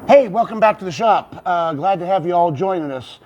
Hey, welcome back to the shop. Glad to have you all joining us.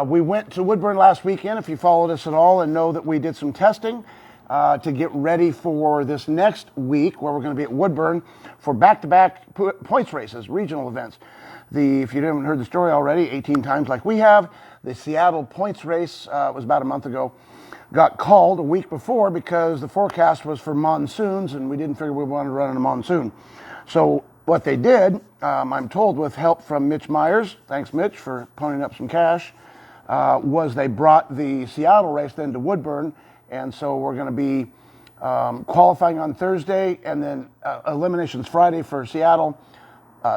We went to Woodburn last weekend, if you followed us at all, and know that we did some testing to get ready for this next week where we're going to be at Woodburn for back-to-back points races, regional events. If you haven't heard the story already, 18 times like we have, the Seattle points race was about a month ago. Got called a week before because the forecast was for monsoons and we didn't figure we wanted to run in a monsoon. So what they did, I'm told with help from Mitch Myers, thanks Mitch for ponying up some cash, was they brought the Seattle race then to Woodburn, and so we're going to be qualifying on Thursday and then eliminations Friday for Seattle.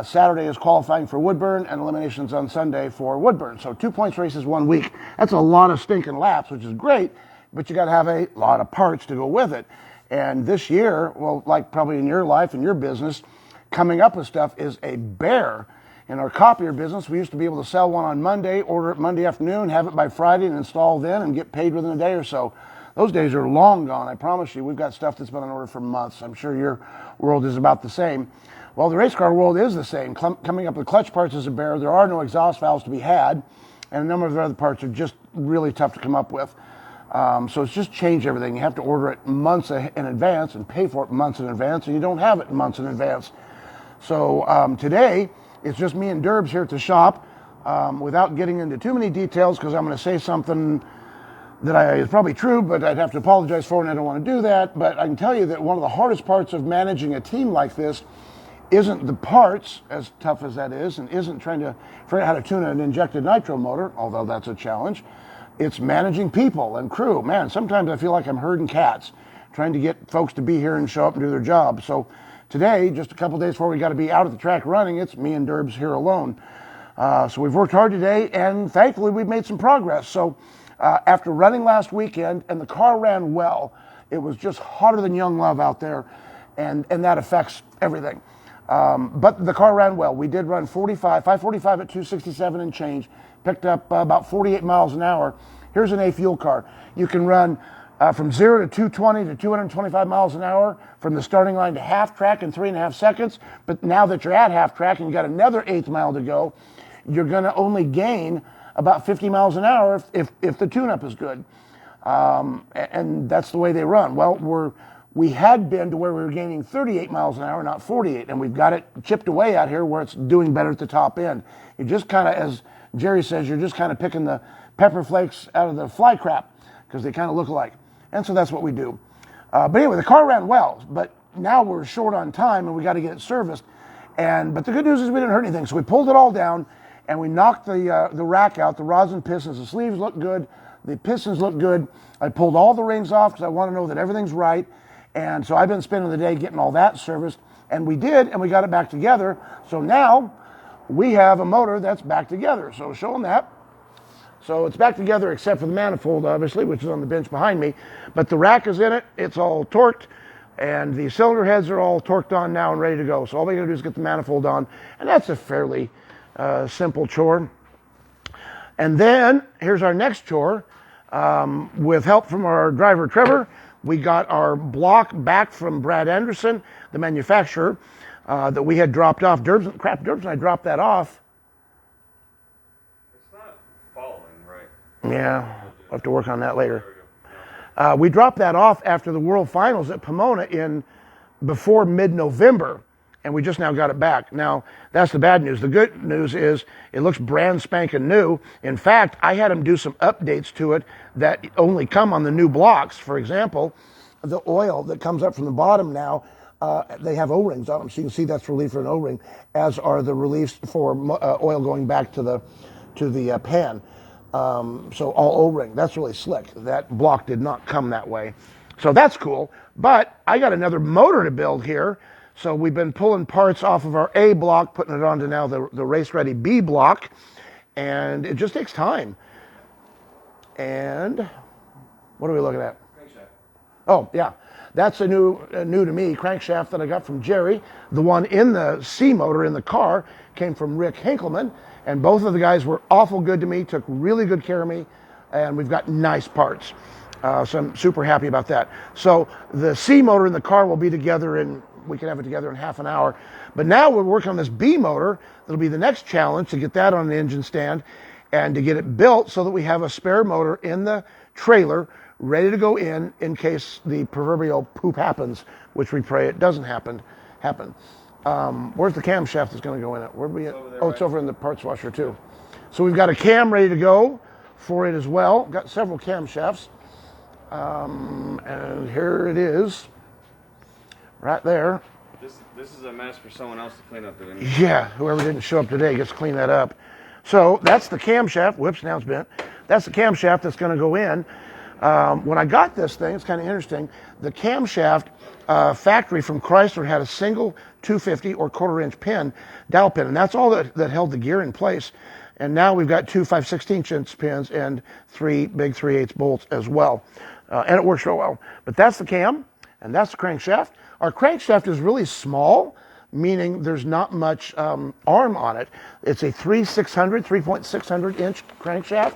Saturday is qualifying for Woodburn and eliminations on Sunday for Woodburn. So 2 points races 1 week. That's a lot of stinking laps, which is great, but you got to have a lot of parts to go with it. And this year, well, like probably in your life and your business, coming up with stuff is a bear. In our copier business, we used to be able to sell one on Monday, order it Monday afternoon, have it by Friday and install then and get paid within a day or so. Those days are long gone, I promise you. We've got stuff that's been on order for months. I'm sure your world is about the same. Well, the race car world is the same. Coming up with clutch parts is a bear. There are no exhaust valves to be had, and a number of the other parts are just really tough to come up with. So it's just changed everything. You have to order it months in advance and pay for it months in advance, and you don't have it months in advance. So today, it's just me and Derbs here at the shop without getting into too many details because I'm going to say something that is probably true, but I'd have to apologize for and I don't want to do that. But I can tell you that one of the hardest parts of managing a team like this isn't the parts, as tough as that is, and isn't trying to figure out how to tune an injected nitro motor, although that's a challenge. It's managing people and crew. Man, sometimes I feel like I'm herding cats, trying to get folks to be here and show up and do their job. So today, just a couple days before we got to be out at the track running, it's me and Derbs here alone. So we've worked hard today, and thankfully we've made some progress. So after running last weekend, and the car ran well, it was just hotter than young love out there, and that affects everything. But the car ran well. We did run 545 at 267 and change, picked up about 48 miles an hour. Here's an A fuel car. You can run from 0 to 220 to 225 miles an hour from the starting line to half track in 3.5 seconds. But now that you're at half track and you got another eighth mile to go, you're going to only gain about 50 miles an hour if the tune-up is good. And that's the way they run. Well, we had been to where we were gaining 38 miles an hour, not 48, and we've got it chipped away out here where it's doing better at the top end. You just kind of, as Jerry says, you're just kind of picking the pepper flakes out of the fly crap because they kind of look alike. And so that's what we do. But anyway, the car ran well, but now we're short on time and we got to get it serviced. But the good news is we didn't hurt anything. So we pulled it all down and we knocked the rack out, the rods and pistons. The sleeves look good. The pistons look good. I pulled all the rings off because I want to know that everything's right. And so I've been spending the day getting all that serviced. And we did, and we got it back together. So now we have a motor that's back together. So show them that. So it's back together except for the manifold, obviously, which is on the bench behind me. But the rack is in it. It's all torqued. And the cylinder heads are all torqued on now and ready to go. So all we got to do is get the manifold on. And that's a fairly simple chore. And then here's our next chore. With help from our driver, Trevor, we got our block back from Brad Anderson, the manufacturer, that we had dropped off. Derbs and I dropped that off. It's not following, right? Yeah, I'll have to work on that later. We dropped that off after the World Finals at Pomona before mid-November, and we just now got it back. Now, that's the bad news. The good news is it looks brand spanking new. In fact, I had them do some updates to it that only come on the new blocks. For example, the oil that comes up from the bottom now, they have O-rings on them, so you can see that's relief for an O-ring, as are the reliefs for oil going back to the pan. So all O-ring. That's really slick. That block did not come that way. So that's cool. But I got another motor to build here. So we've been pulling parts off of our A block, putting it onto now the race-ready B block. And it just takes time. And what are we looking at? Crankshaft. Oh, yeah. That's a new to me crankshaft that I got from Jerry. The one in the C motor in the car came from Rick Hinkleman. And both of the guys were awful good to me, took really good care of me. And we've got nice parts. So I'm super happy about that. So the C motor in the car will be together in we can have it together in half an hour. But now we're working on this B motor. That'll be the next challenge, to get that on an engine stand and to get it built so that we have a spare motor in the trailer ready to go in case the proverbial poop happens, which we pray it doesn't happen. Where's the camshaft that's going to go in it? Where we at? Oh, it's over in the parts washer too. So we've got a cam ready to go for it as well. Got several camshafts. And here it is, right there. This is a mess for someone else to clean up. Yeah, whoever didn't show up today gets to clean that up. So that's the camshaft. Whoops, now it's bent. That's the camshaft that's going to go in. When I got this thing, it's kind of interesting. The camshaft factory from Chrysler had a single 250 or quarter-inch pin, dowel pin, and that's all that held the gear in place. And now we've got two 5/16-inch pins and three big 3/8 bolts as well. And it works real well. But that's the cam, and that's the crankshaft. Our crankshaft is really small, meaning there's not much arm on it. It's a 3.600-inch crankshaft.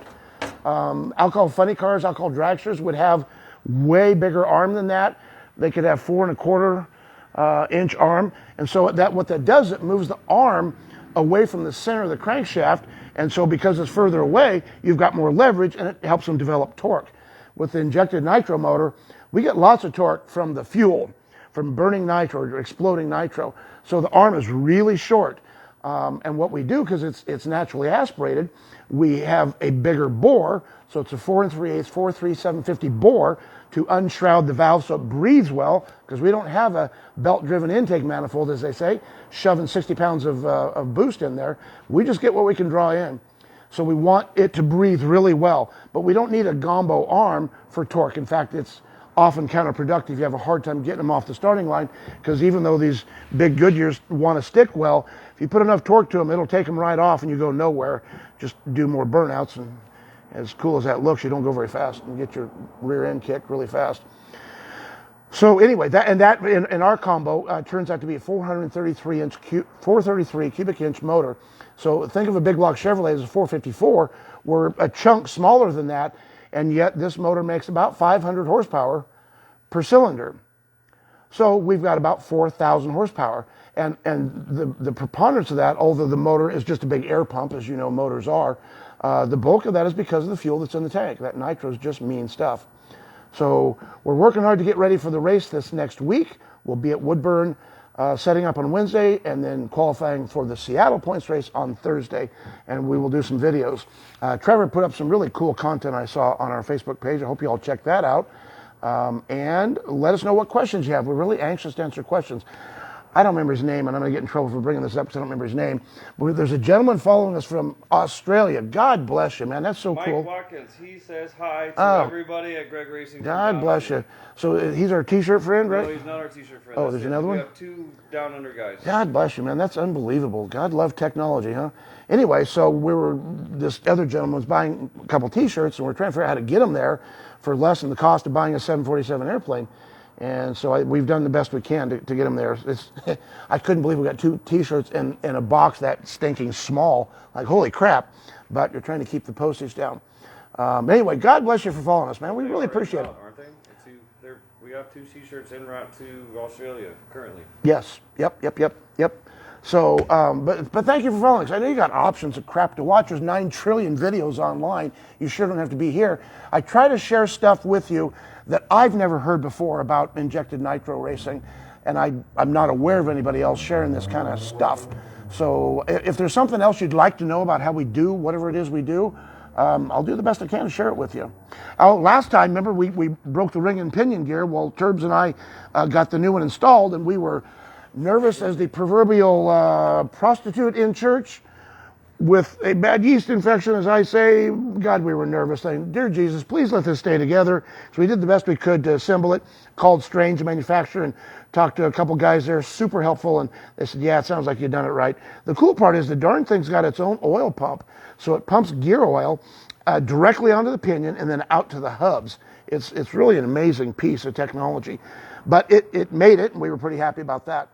I'll call funny cars, I'll call dragsters would have way bigger arm than that. They could have 4.25-inch arm. And so what that does, it moves the arm away from the center of the crankshaft. And so because it's further away, you've got more leverage, and it helps them develop torque. With the injected nitro motor, we get lots of torque from the fuel, from burning nitro or exploding nitro. So the arm is really short. And what we do, because it's naturally aspirated, we have a bigger bore. So it's a 4 3/8, 4.3750 bore to unshroud the valve so it breathes well, because we don't have a belt-driven intake manifold, as they say, shoving 60 pounds of boost in there. We just get what we can draw in. So we want it to breathe really well, but we don't need a gombo arm for torque. In fact, it's often counterproductive. You have a hard time getting them off the starting line, because even though these big Goodyears want to stick well, if you put enough torque to them, it'll take them right off and you go nowhere. Just do more burnouts, and as cool as that looks, you don't go very fast and get your rear end kicked really fast. So anyway, that in our combo turns out to be a 433 cubic inch motor. So think of a big block Chevrolet as a 454. We're a chunk smaller than that, and yet this motor makes about 500 horsepower per cylinder. So we've got about 4,000 horsepower. And the preponderance of that, although the motor is just a big air pump, as you know motors are, the bulk of that is because of the fuel that's in the tank. That nitro is just mean stuff. So we're working hard to get ready for the race this next week. We'll be at Woodburn setting up on Wednesday, and then qualifying for the Seattle points race on Thursday, and we will do some videos. Trevor put up some really cool content I saw on our Facebook page. I hope you all check that out. And let us know what questions you have. We're really anxious to answer questions. I don't remember his name, and I'm going to get in trouble for bringing this up because I don't remember his name. But there's a gentleman following us from Australia. God bless you, man. That's so cool. Mike Watkins, he says hi to everybody at Gregg Racing. God bless you. So he's our T-shirt friend, right? No, he's not our T-shirt friend. Oh, there's another one? We have two down under guys. God bless you, man. That's unbelievable. God love technology, huh? Anyway, so this other gentleman was buying a couple T-shirts, and we're trying to figure out how to get them there for less than the cost of buying a 747 airplane. And so we've done the best we can to get them there. I couldn't believe we got two T-shirts in a box that stinking small. Like, holy crap. But you're trying to keep the postage down. Anyway, God bless you for following us, man. We really appreciate it. Aren't they? We have two T-shirts en route to Australia currently. Yes. Yep. So, but thank you for following us. I know you got options of crap to watch. There's 9 trillion videos online. You sure don't have to be here. I try to share stuff with you that I've never heard before about injected nitro racing, and I'm not aware of anybody else sharing this kind of stuff. So if there's something else you'd like to know about how we do whatever it is we do, I'll do the best I can to share it with you. Last time, remember, we broke the ring and pinion gear. Well, Turbs and I got the new one installed, and we were nervous as the proverbial prostitute in church with a bad yeast infection, as I say. God, we were nervous, saying, "Dear Jesus, please let this stay together." So we did the best we could to assemble it, called Strange, the manufacturer, and talked to a couple guys there, super helpful, and they said, "Yeah, it sounds like you've done it right." The cool part is the darn thing's got its own oil pump, so it pumps gear oil directly onto the pinion and then out to the hubs. It's really an amazing piece of technology. But it made it, and we were pretty happy about that.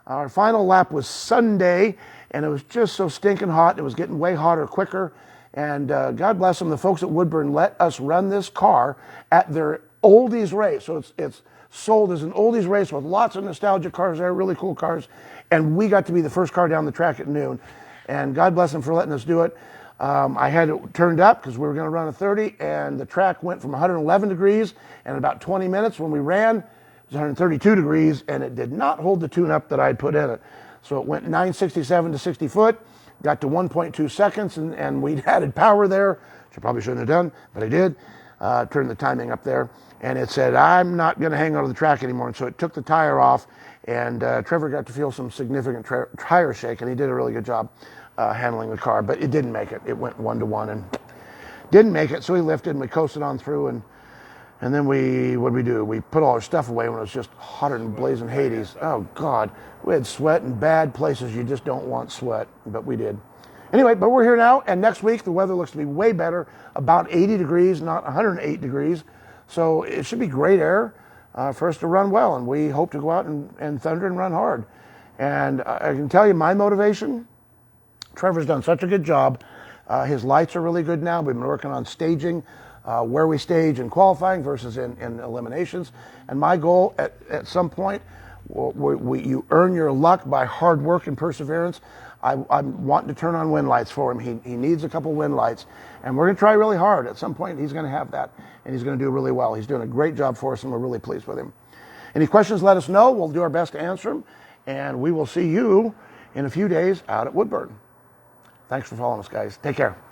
Our final lap was Sunday, and it was just so stinking hot. It was getting way hotter quicker. And God bless them, the folks at Woodburn let us run this car at their oldies race. So it's sold as an oldies race with lots of nostalgia cars there, really cool cars. And we got to be the first car down the track at noon. And God bless them for letting us do it. I had it turned up because we were going to run a 30, and the track went from 111 degrees, and in about 20 minutes when we ran, it was 132 degrees, and it did not hold the tune-up that I had put in it. So it went 967 to 60 foot, got to 1.2 seconds, and we'd added power there, which I probably shouldn't have done, but I did. Turned the timing up there, and it said, I'm not going to hang on to the track anymore. And so it took the tire off, and Trevor got to feel some significant tire shake, and he did a really good job handling the car, but it didn't make it. It went 1-to-1 and didn't make it, so we lifted and we coasted on through, and then what did we do? We put all our stuff away when it was just hotter than blazing Hades. Oh, God. We had sweat in bad places you just don't want sweat, but we did. Anyway, but we're here now, and next week the weather looks to be way better, about 80 degrees, not 108 degrees. So it should be great air for us to run well, and we hope to go out and thunder and run hard. And I can tell you my motivation, Trevor's done such a good job. His lights are really good now. We've been working on staging, where we stage in qualifying versus in eliminations. And my goal at some point, you earn your luck by hard work and perseverance. I'm wanting to turn on wind lights for him. He needs a couple wind lights, and we're going to try really hard. At some point, he's going to have that, and he's going to do really well. He's doing a great job for us, and we're really pleased with him. Any questions, let us know. We'll do our best to answer them, and we will see you in a few days out at Woodburn. Thanks for following us, guys. Take care.